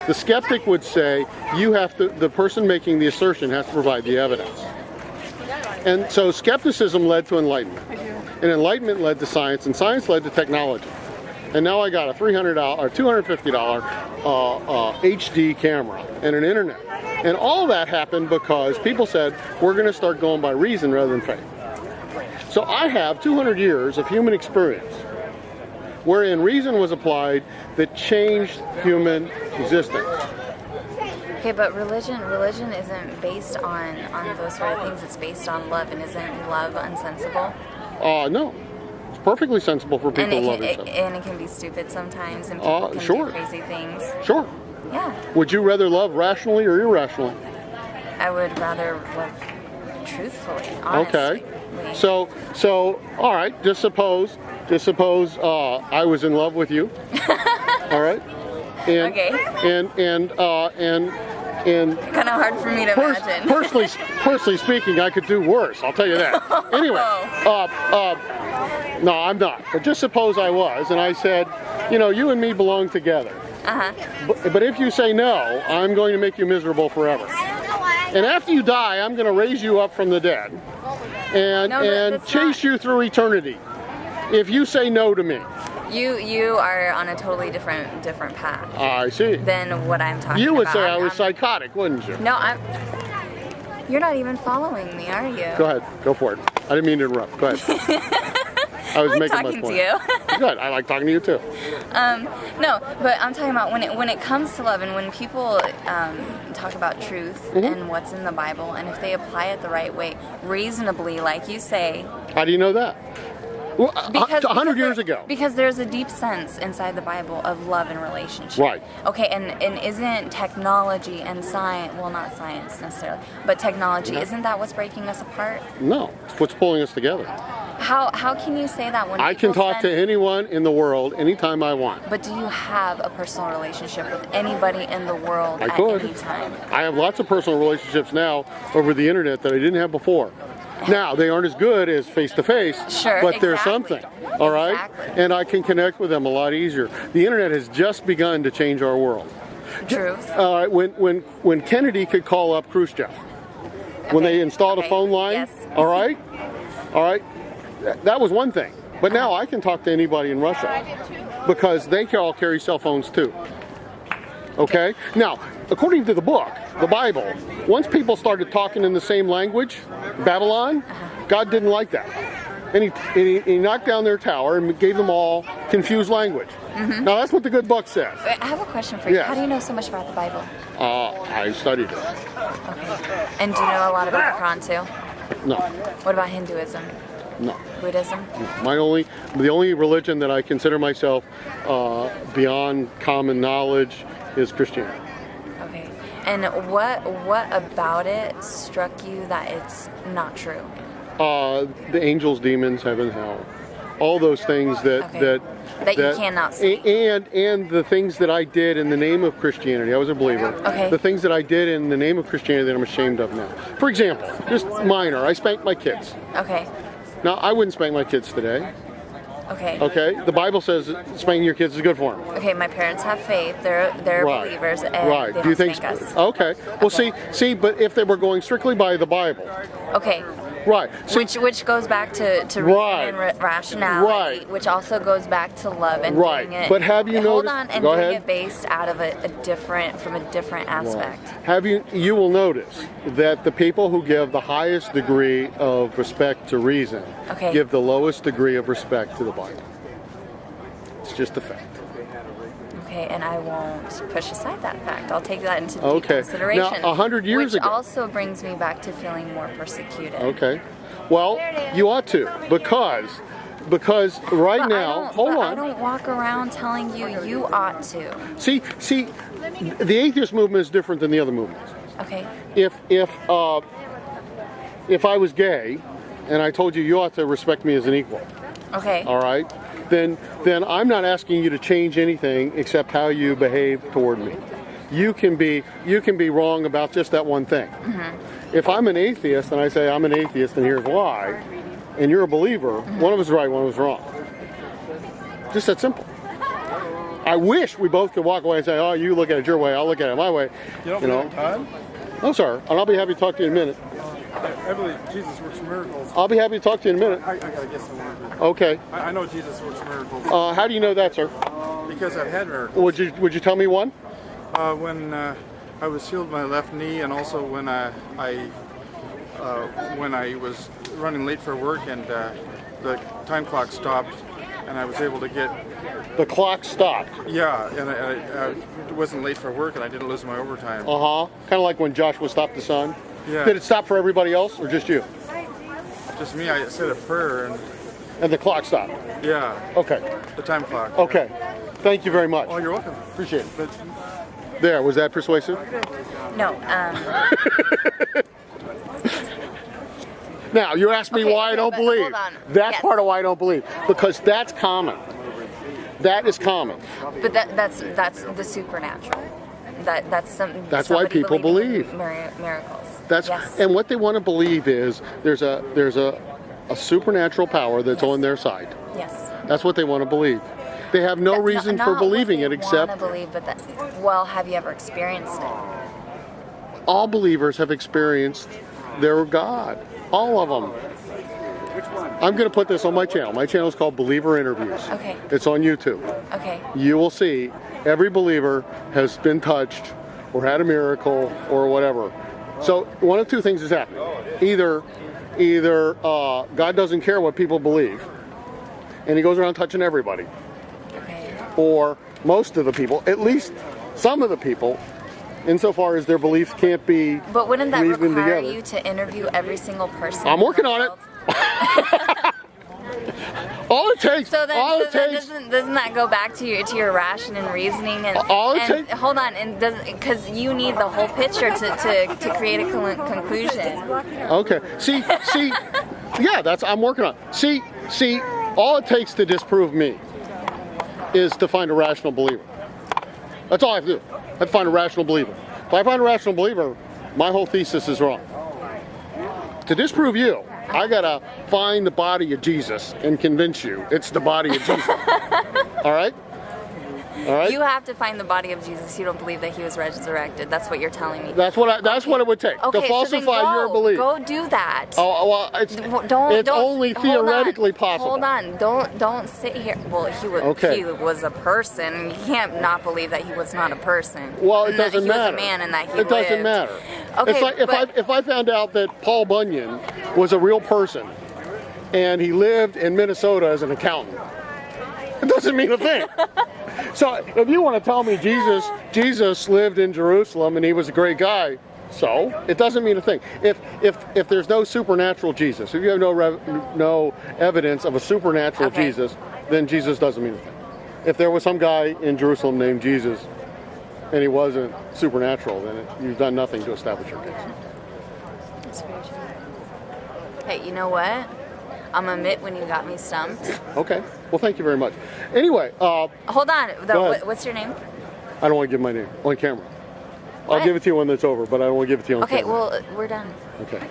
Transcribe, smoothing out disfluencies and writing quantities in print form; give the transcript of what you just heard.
The skeptic would say the person making the assertion has to provide the evidence. And so skepticism led to enlightenment. And enlightenment led to science, and science led to technology. And now I got a $300 or $250 HD camera and an internet. And all that happened because people said, we're going to start going by reason rather than faith. So I have 200 years of human experience wherein reason was applied that changed human existence. Okay, but religion isn't based on those sort of things. It's based on love, and isn't love unsensible? No. It's perfectly sensible for people to love each other. And it can be stupid sometimes, and people can do crazy things. Sure. Yeah. Would you rather love rationally or irrationally? I would rather love truthfully, honestly. Okay. So, all right. Just suppose I was in love with you. All right. And, okay. And kind of hard for me to imagine. personally speaking, I could do worse. I'll tell you that. Anyway, no, I'm not. But just suppose I was, and I said, you and me belong together. But if you say no, I'm going to make you miserable forever. And after you die, I'm going to raise you up from the dead and chase you through eternity. If you say no to me. You are on a totally different path. I see. Than what I'm talking about. You would say I was psychotic, wouldn't you? No, you're not even following me, are you? Go ahead. Go for it. I didn't mean to interrupt. Go ahead. I was making my point. To you. Good. I like talking to you too. No, but I'm talking about when it comes to love, and when people talk about truth and what's in the Bible, and if they apply it the right way, reasonably, like you say. How do you know that? Well, 100 years ago. Because there's a deep sense inside the Bible of love and relationship. Right. Okay, and isn't technology and science, well, not science necessarily, but technology, isn't that what's breaking us apart? No, it's what's pulling us together. How can you say that when I can talk to anyone in the world anytime I want? But do you have a personal relationship with anybody in the world at any time? I have lots of personal relationships now over the internet that I didn't have before. Now, they aren't as good as face-to-face, but there's something, all right? Exactly. And I can connect with them a lot easier. The internet has just begun to change our world. Truth. When Kennedy could call up Khrushchev, when they installed a phone line, all right, that was one thing. But now I can talk to anybody in Russia because they all carry cell phones too. Okay? Now, according to the book, the Bible, once people started talking in the same language, Babylon, God didn't like that. And he knocked down their tower and gave them all confused language. Now, that's what the good book says. I have a question for you. Yes. How do you know so much about the Bible? I studied it. Okay. And do you know a lot about the Quran too? No. What about Hinduism? No. Buddhism? The only religion that I consider myself beyond common knowledge is Christianity. Okay. And what about it struck you that it's not true? The angels, demons, heaven, hell, all those things that you cannot see. And the things that I did in the name of Christianity. I was a believer. Okay. The things that I did in the name of Christianity that I'm ashamed of now. For example, just minor. I spanked my kids. Okay. Now, I wouldn't spank my kids today. Okay. Okay. The Bible says spanking your kids is good for them. Okay. My parents have faith. They're believers, and they don't Do you think? spank us. Okay. Well, see, but if they were going strictly by the Bible. Okay. Right. Which goes back to reason and rationality, which also goes back to love and doing it. But have you hold noticed? on, and go doing ahead. it based out of a different aspect. Have you will notice that the people who give the highest degree of respect to reason give the lowest degree of respect to the Bible. It's just a fact. Okay, and I won't push aside that fact. I'll take that into consideration. Now, 100 years ago. Which also brings me back to feeling more persecuted. Okay. Well, you ought to, because right now, hold on. I don't walk around telling you ought to. See, the atheist movement is different than the other movements. Okay. If I was gay, and I told you ought to respect me as an equal. Okay. All right. Then I'm not asking you to change anything except how you behave toward me. You can be wrong about just that one thing. If I'm an atheist and I say I'm an atheist and here's why, and you're a believer, one of us is right, one of us is wrong. Just that simple. I wish we both could walk away and say, oh, you look at it your way, I'll look at it my way. You don't believe in God? Oh, sir, and I'll be happy to talk to you in a minute. I believe Jesus works miracles. I'll be happy to talk to you in a minute. I gotta get some more. Okay. I know Jesus works miracles How do you know that, sir? because I've had miracles. Would you tell me one? When I was healed my left knee, and also when I was running late for work and the time clock stopped, and I was able to get The clock stopped. and I wasn't late for work, and I didn't lose my overtime. Kind of like when Joshua stopped the sun. Yeah. Did it stop for everybody else or just you? Just me, I said a prayer, And the clock stopped. and Okay. the time clock. Okay. Thank you very much. Oh, you're welcome. Appreciate it. But There, was that persuasive? No. Now, you asked me Okay, why I don't but believe. hold on. That's Yes. part of why I don't believe. Because that's common. That is common. But that's the supernatural. That's Why somebody people believing in believe. miracles. That's yes. and what they want to believe is there's a supernatural power that's Yes. on their side. Yes. That's what they want to believe. They have no reason for believing it except Want to believe, but well, have you ever experienced it? all believers have experienced their God. All of them. I'm going to put this on my channel. My channel is called Believer Interviews. Okay. It's on YouTube. Okay. You will see every believer has been touched or had a miracle or whatever. So one of two things is happening. Either God doesn't care what people believe and he goes around touching everybody, Okay. or most of the people, at least some of the people, insofar as their beliefs can't be But wouldn't that reasoned require together. you to interview every single person? I'm in working the on it. world? All it takes, So then, all so it then takes, doesn't that go back to your ration and reasoning and All it and takes- hold on, and doesn't, because you need the whole picture to create a conclusion. okay. See, yeah, I'm working on it. See, all it takes to disprove me is to find a rational believer. That's all I have to do. I have to find a rational believer. If I find a rational believer, my whole thesis is wrong. To disprove you, I gotta find the body of Jesus and convince you it's the body of Jesus. All right? All right? You have to find the body of Jesus. You don't believe that he was resurrected. That's what you're telling me. That's what it would take Okay, to falsify so then your belief. Go do that. Oh well, it's only hold on, theoretically possible. Hold on, don't sit here. Well, he was a person. You can't not believe that he was not a person. Well, it and that doesn't he matter. was a man and that he It doesn't lived. matter. Okay, it's like but if I found out that Paul Bunyan was a real person and he lived in Minnesota as an accountant, it doesn't mean a thing. So if you want to tell me Jesus lived in Jerusalem and he was a great guy, so it doesn't mean a thing. If there's no supernatural Jesus, if you have no evidence of a supernatural Okay. Jesus, then Jesus doesn't mean a thing. If there was some guy in Jerusalem named Jesus and he wasn't supernatural, then you've done nothing to establish your case. That's very true. Hey, you know what? I'm gonna admit when you got me stumped. Okay. Well, thank you very much. Anyway, Hold on. Go ahead. What's your name? I don't want to give my name on camera. I'll What? give it to you when it's over, but I don't want to give it to you on Okay, camera. well, we're done. Okay.